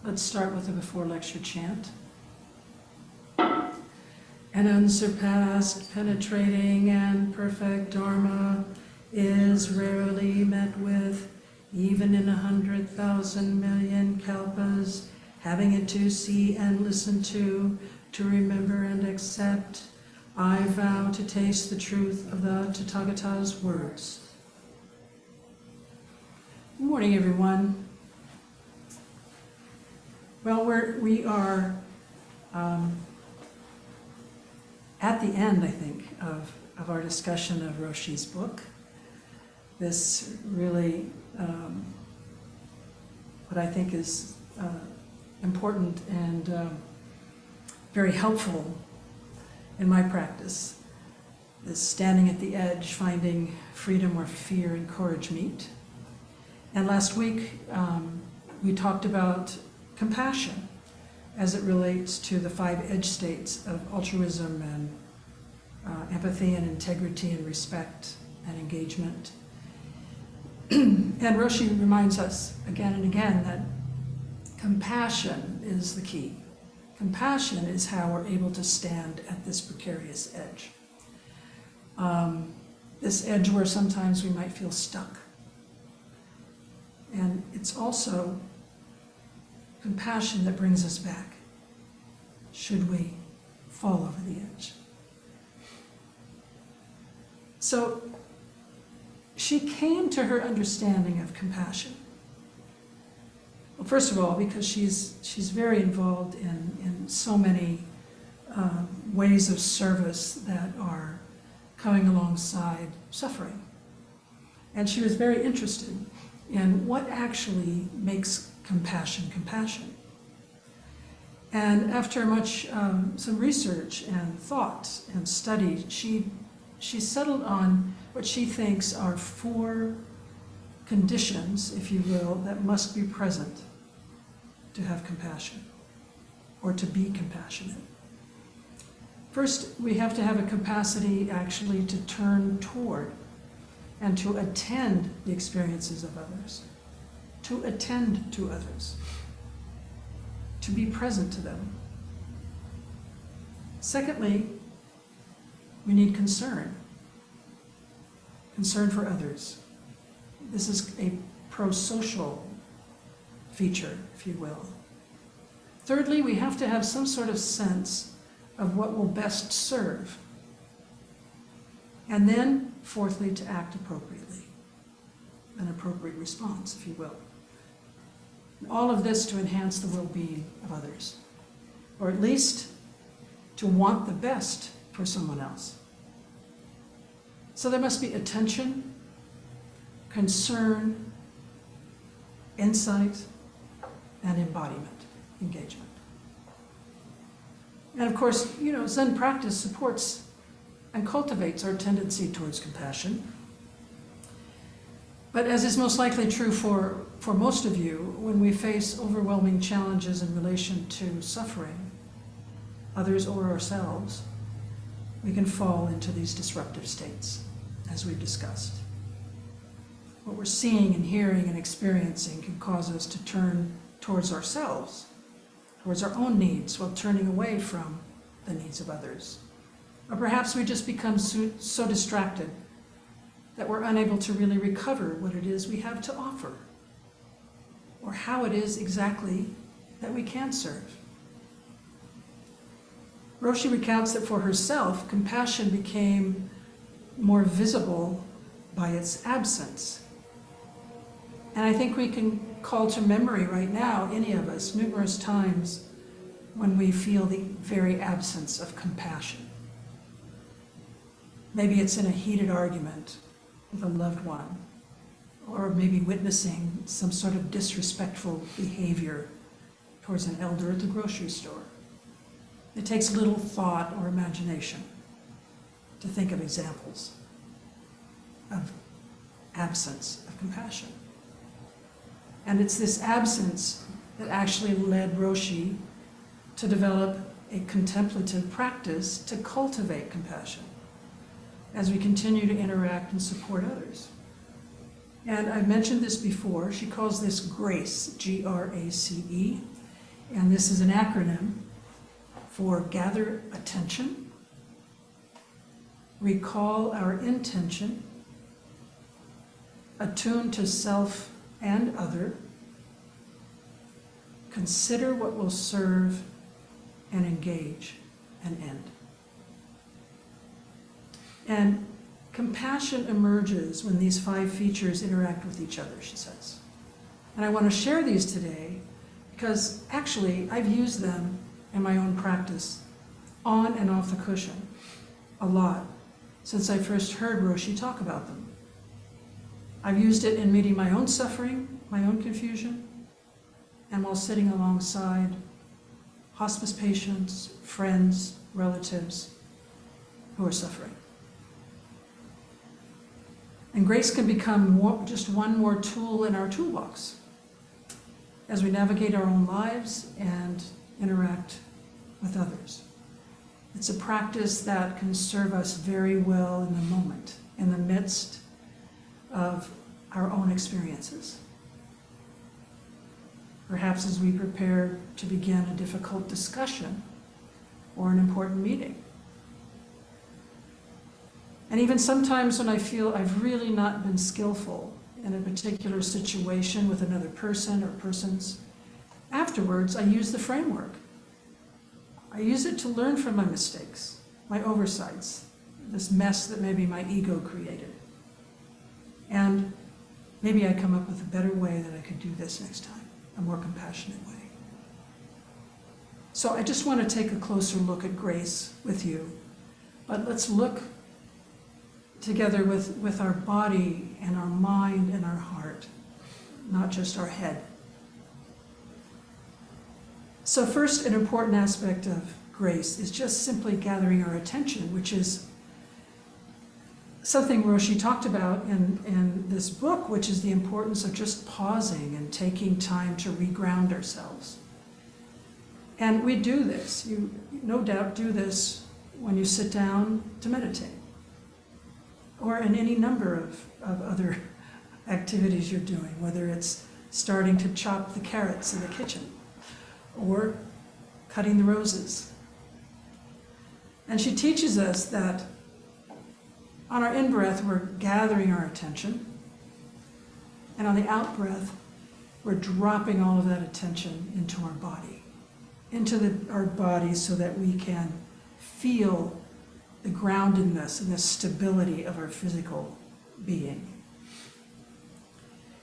Let's start with the before lecture chant. An unsurpassed, penetrating, and perfect Dharma is rarely met with, even in 100,000 million kalpas, having it to see and listen to remember and accept. I vow to taste the truth of the Tathagata's words. Good morning, everyone. Well, we are at the end, I think, of our discussion of Roshi's book. This really, what I think is important and very helpful in my practice, is standing at the edge, finding freedom where fear and courage meet. And last week, we talked about compassion as it relates to the 5 edge states of altruism and empathy and integrity and respect and engagement. And Roshi reminds us again and again that compassion is the key. Compassion is how we're able to stand at this precarious edge. This edge where sometimes we might feel stuck. And it's also compassion that brings us back, should we fall over the edge. So she came to her understanding of compassion. Well, first of all, because she's very involved in so many ways of service that are coming alongside suffering. And she was very interested in what actually makes compassion compassion. And after much some research and thought and study, she settled on what she thinks are 4 conditions, if you will, that must be present to have compassion or to be compassionate. First, we have to have a capacity actually to turn toward and to attend the experiences of others, to attend to others, to be present to them. Secondly, we need concern for others. This is a pro-social feature, if you will. Thirdly, we have to have some sort of sense of what will best serve. And then, fourthly, to act appropriately, an appropriate response, if you will. And all of this to enhance the well-being of others, or at least to want the best for someone else. So there must be attention, concern, insight, and embodiment, engagement. And of course, Zen practice supports and cultivates our tendency towards compassion. But as is most likely true for most of you, when we face overwhelming challenges in relation to suffering, others or ourselves, we can fall into these disruptive states, as we've discussed. What we're seeing and hearing and experiencing can cause us to turn towards ourselves, towards our own needs, while turning away from the needs of others. Or perhaps we just become so distracted that we're unable to really recover what it is we have to offer, or how it is exactly that we can serve. Roshi recounts that for herself, compassion became more visible by its absence. And I think we can call to memory right now, any of us, numerous times when we feel the very absence of compassion. Maybe it's in a heated argument with a loved one, or maybe witnessing some sort of disrespectful behavior towards an elder at the grocery store. It takes little thought or imagination to think of examples of absence of compassion. And it's this absence that actually led Roshi to develop a contemplative practice to cultivate compassion as we continue to interact and support others. And I've mentioned this before. She calls this grace, G-R-A-C-E. And this is an acronym for gather attention, recall our intention, attune to self and other, consider what will serve, and engage and end. And compassion emerges when these 5 features interact with each other, she says. And I want to share these today because actually I've used them in my own practice on and off the cushion a lot since I first heard Roshi talk about them. I've used it in meeting my own suffering, my own confusion, and while sitting alongside hospice patients, friends, relatives who are suffering. And grace can become just one more tool in our toolbox as we navigate our own lives and interact with others. It's a practice that can serve us very well in the moment, in the midst of our own experiences. Perhaps as we prepare to begin a difficult discussion or an important meeting. And even sometimes when I feel I've really not been skillful in a particular situation with another person or persons, afterwards I use the framework. I use it to learn from my mistakes, my oversights, this mess that maybe my ego created. And maybe I come up with a better way that I could do this next time, a more compassionate way. So I just want to take a closer look at grace with you, but let's look together with our body and our mind and our heart, not just our head. So first, an important aspect of grace is just simply gathering our attention, which is something Roshi talked about in this book, which is the importance of just pausing and taking time to reground ourselves. And we do this. You no doubt do this when you sit down to meditate, or in any number of other activities you're doing, whether it's starting to chop the carrots in the kitchen or cutting the roses. And she teaches us that on our in-breath, we're gathering our attention, and on the out-breath, we're dropping all of that attention into our body, our bodies so that we can feel the groundedness and the stability of our physical being.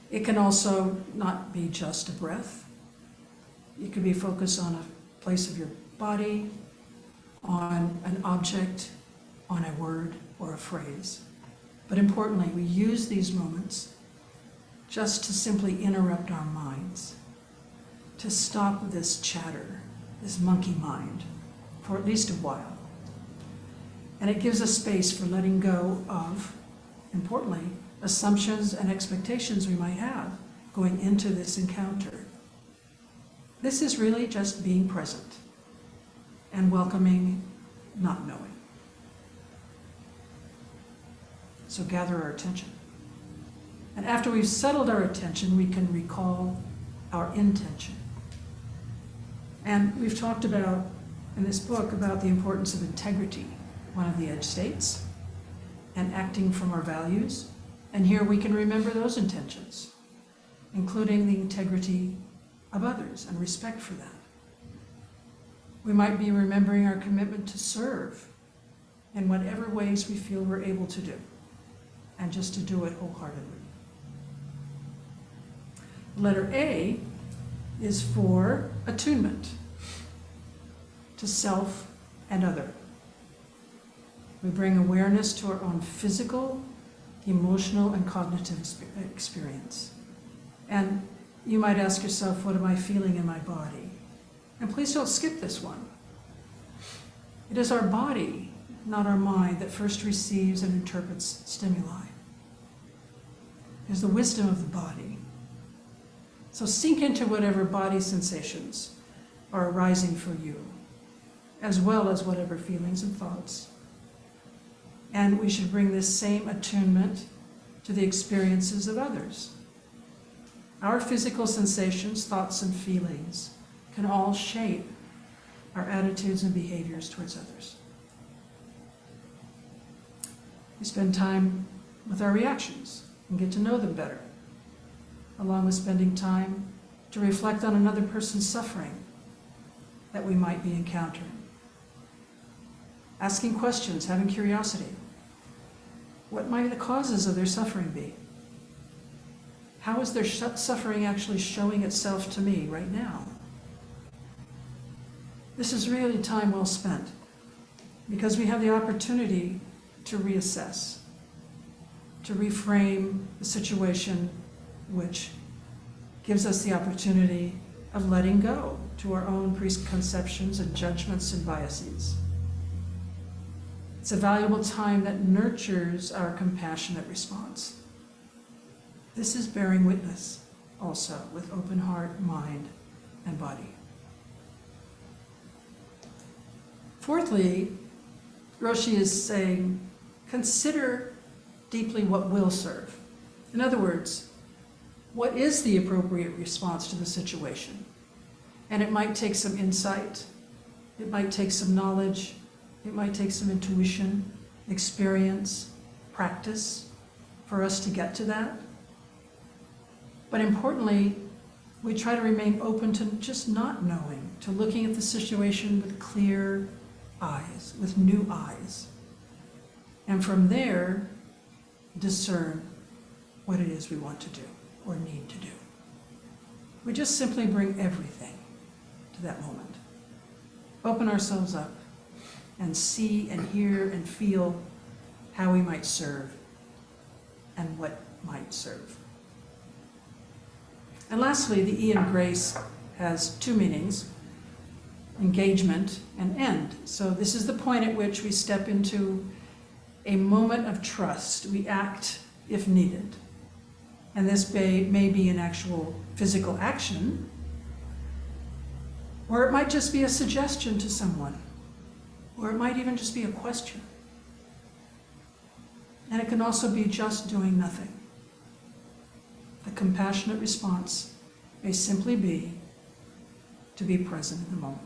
It can also not be just a breath. It could be focused on a place of your body, on an object, on a word or a phrase. But importantly, we use these moments just to simply interrupt our minds, to stop this chatter, this monkey mind, for at least a while. And it gives us space for letting go of, importantly, assumptions and expectations we might have going into this encounter. This is really just being present and welcoming not knowing. So gather our attention. And after we've settled our attention, we can recall our intention. And we've talked about, in this book, about the importance of integrity, one of the edge states, and acting from our values. And here we can remember those intentions, including the integrity of others and respect for that. We might be remembering our commitment to serve in whatever ways we feel we're able to do, and just to do it wholeheartedly. Letter A is for attunement to self and other. We bring awareness to our own physical, emotional, and cognitive experience. And you might ask yourself, what am I feeling in my body? And please don't skip this one. It is our body, not our mind, that first receives and interprets stimuli. It is the wisdom of the body. So sink into whatever body sensations are arising for you, as well as whatever feelings and thoughts. And we should bring this same attunement to the experiences of others. Our physical sensations, thoughts, and feelings can all shape our attitudes and behaviors towards others. We spend time with our reactions and get to know them better, along with spending time to reflect on another person's suffering that we might be encountering. Asking questions, having curiosity. What might the causes of their suffering be? How is their suffering actually showing itself to me right now? This is really time well spent, because we have the opportunity to reassess, to reframe the situation, which gives us the opportunity of letting go to our own preconceptions and judgments and biases. It's a valuable time that nurtures our compassionate response. This is bearing witness also with open heart, mind, and body. Fourthly, Roshi is saying, consider deeply what will serve. In other words, what is the appropriate response to the situation? And it might take some insight, it might take some knowledge, it might take some intuition, experience, practice for us to get to that. But importantly, we try to remain open to just not knowing, to looking at the situation with clear eyes, with new eyes. And from there, discern what it is we want to do or need to do. We just simply bring everything to that moment. Open ourselves up and see and hear and feel how we might serve and what might serve. And lastly, the E in grace has two meanings: engagement and end. So this is the point at which we step into a moment of trust. We act if needed. And this may be an actual physical action, or it might just be a suggestion to someone, or it might even just be a question. And it can also be just doing nothing. The compassionate response may simply be to be present in the moment,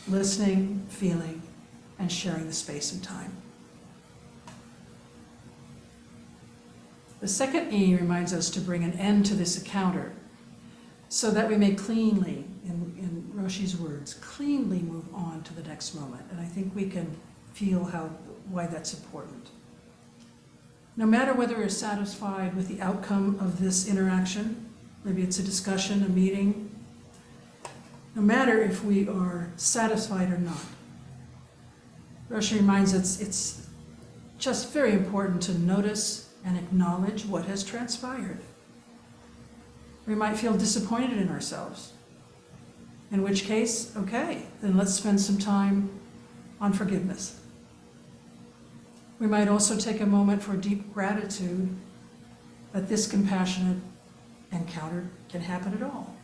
listening, feeling, and sharing the space and time. The second E reminds us to bring an end to this encounter so that we may cleanly, in Roshi's words, cleanly move on to the next moment. And I think we can feel why that's important. No matter whether we're satisfied with the outcome of this interaction, maybe it's a discussion, a meeting, no matter if we are satisfied or not, Roshi reminds us it's just very important to notice and acknowledge what has transpired. We might feel disappointed in ourselves, in which case, okay, then let's spend some time on forgiveness. We might also take a moment for deep gratitude that this compassionate encounter can happen at all.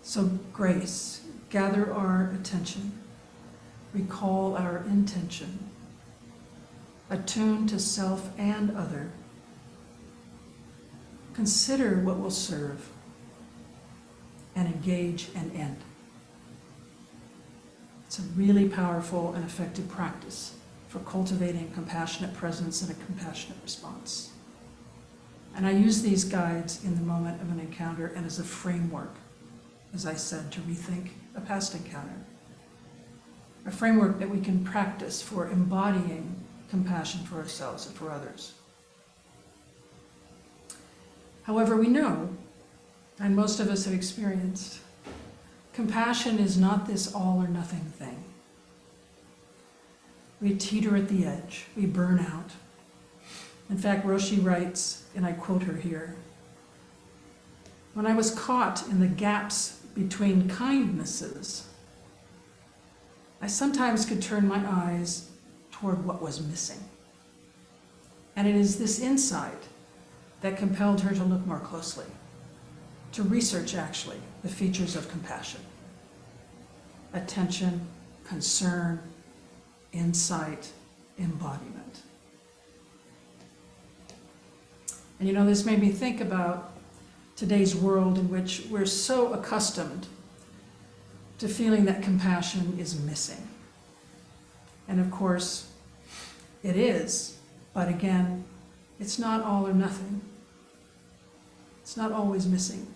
So grace, gather our attention, recall our intention, attune to self and other, consider what will serve, and engage and end. It's a really powerful and effective practice for cultivating compassionate presence and a compassionate response. And I use these guides in the moment of an encounter and as a framework, as I said, to rethink a past encounter. A framework that we can practice for embodying compassion for ourselves and for others. However, we know, and most of us have experienced, compassion is not this all or nothing thing. We teeter at the edge, we burn out. In fact, Roshi writes, and I quote her here, "When I was caught in the gaps between kindnesses, I sometimes could turn my eyes toward what was missing. And it is this insight that compelled her to look more closely, to research actually the features of compassion. Attention, concern, insight, embodiment." And this made me think about today's world in which we're so accustomed to feeling that compassion is missing. And of course, it is, but again, it's not all or nothing. It's not always missing.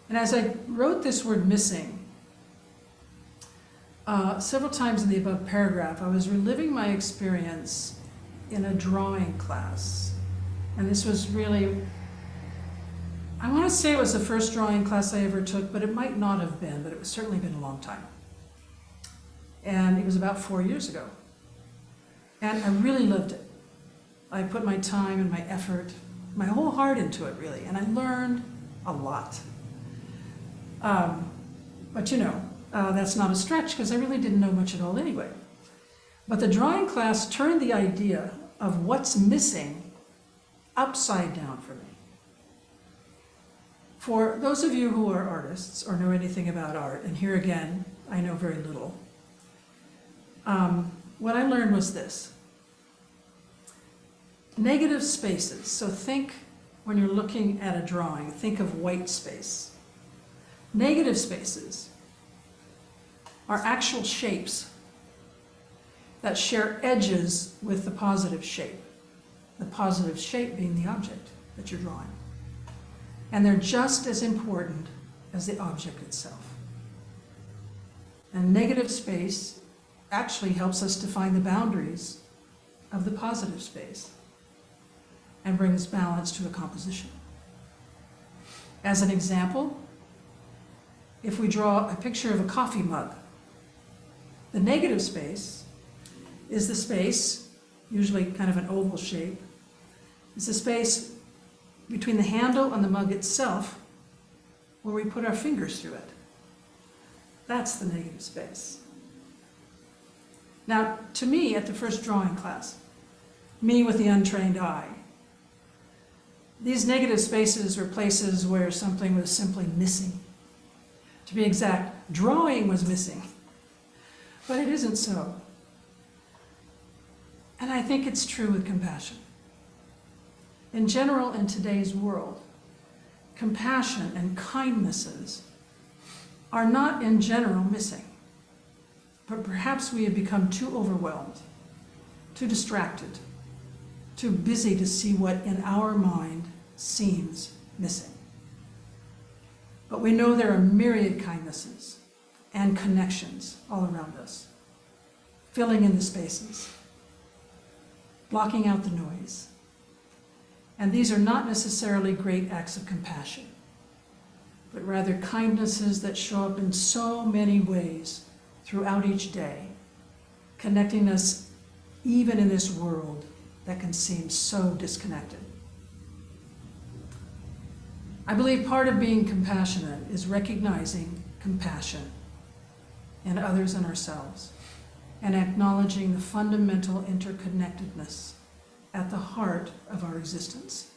And as I wrote this word missing, several times in the above paragraph, I was reliving my experience in a drawing class. And this was really, I want to say it was the first drawing class I ever took, but it might not have been, but it was certainly been a long time. And it was about 4 years ago. And I really lived it. I put my time and my effort, my whole heart into it, really, and I learned a lot. But you know, that's not a stretch because I really didn't know much at all anyway. But the drawing class turned the idea of what's missing upside down for me. For those of you who are artists or know anything about art, and here again, I know very little, what I learned was this. Negative spaces, so think when you're looking at a drawing, think of white space. Negative spaces are actual shapes that share edges with the positive shape being the object that you're drawing. And they're just as important as the object itself. And negative space actually helps us define the boundaries of the positive space and brings balance to a composition. As an example, if we draw a picture of a coffee mug, the negative space is the space, usually kind of an oval shape, is the space between the handle and the mug itself where we put our fingers through it. That's the negative space. Now, to me, at the first drawing class, me with the untrained eye, these negative spaces were places where something was simply missing. To be exact, drawing was missing, but it isn't so. And I think it's true with compassion. In general, in today's world, compassion and kindnesses are not in general missing, but perhaps we have become too overwhelmed, too distracted, too busy to see what in our mind seems missing. But we know there are myriad kindnesses and connections all around us, filling in the spaces, blocking out the noise. And these are not necessarily great acts of compassion, but rather kindnesses that show up in so many ways throughout each day, connecting us even in this world that can seem so disconnected. I believe part of being compassionate is recognizing compassion in others and ourselves, and acknowledging the fundamental interconnectedness at the heart of our existence.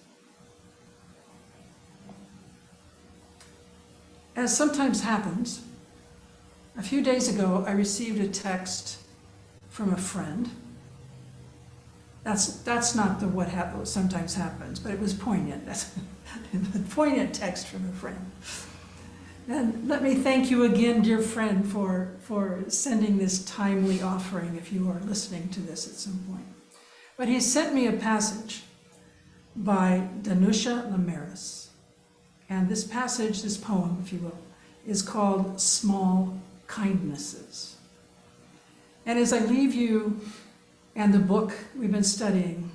As sometimes happens, a few days ago I received a text from a friend. That's not what sometimes happens, but it was poignant. That's a poignant text from a friend. And let me thank you again, dear friend, for sending this timely offering if you are listening to this at some point. But he sent me a passage by Danusha Lamaris. And this passage, this poem, if you will, is called Small Kindnesses. And as I leave you and the book we've been studying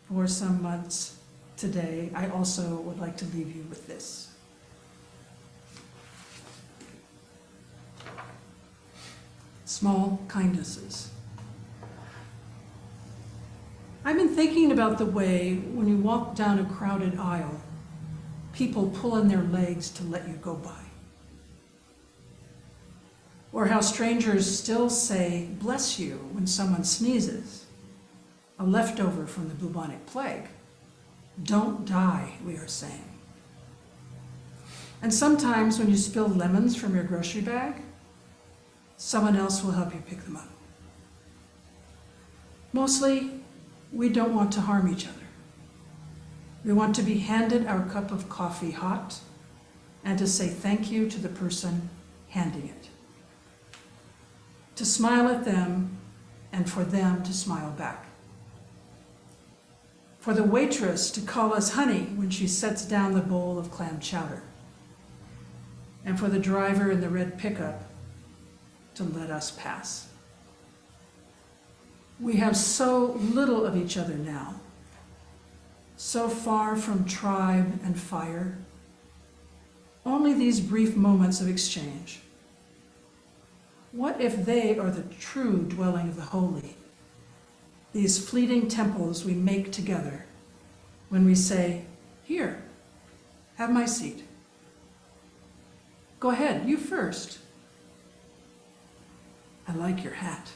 for some months today, I also would like to leave you with this. Small kindnesses. I've been thinking about the way when you walk down a crowded aisle, people pull in their legs to let you go by. Or how strangers still say, "Bless you," when someone sneezes, a leftover from the bubonic plague. Don't die, we are saying. And sometimes when you spill lemons from your grocery bag, someone else will help you pick them up. Mostly, we don't want to harm each other. We want to be handed our cup of coffee hot and to say thank you to the person handing it. To smile at them and for them to smile back. For the waitress to call us honey when she sets down the bowl of clam chowder. And for the driver in the red pickup to let us pass. We have so little of each other now, so far from tribe and fire. Only these brief moments of exchange. What if they are the true dwelling of the holy? These fleeting temples we make together when we say, here, have my seat. Go ahead, you first. I like your hat.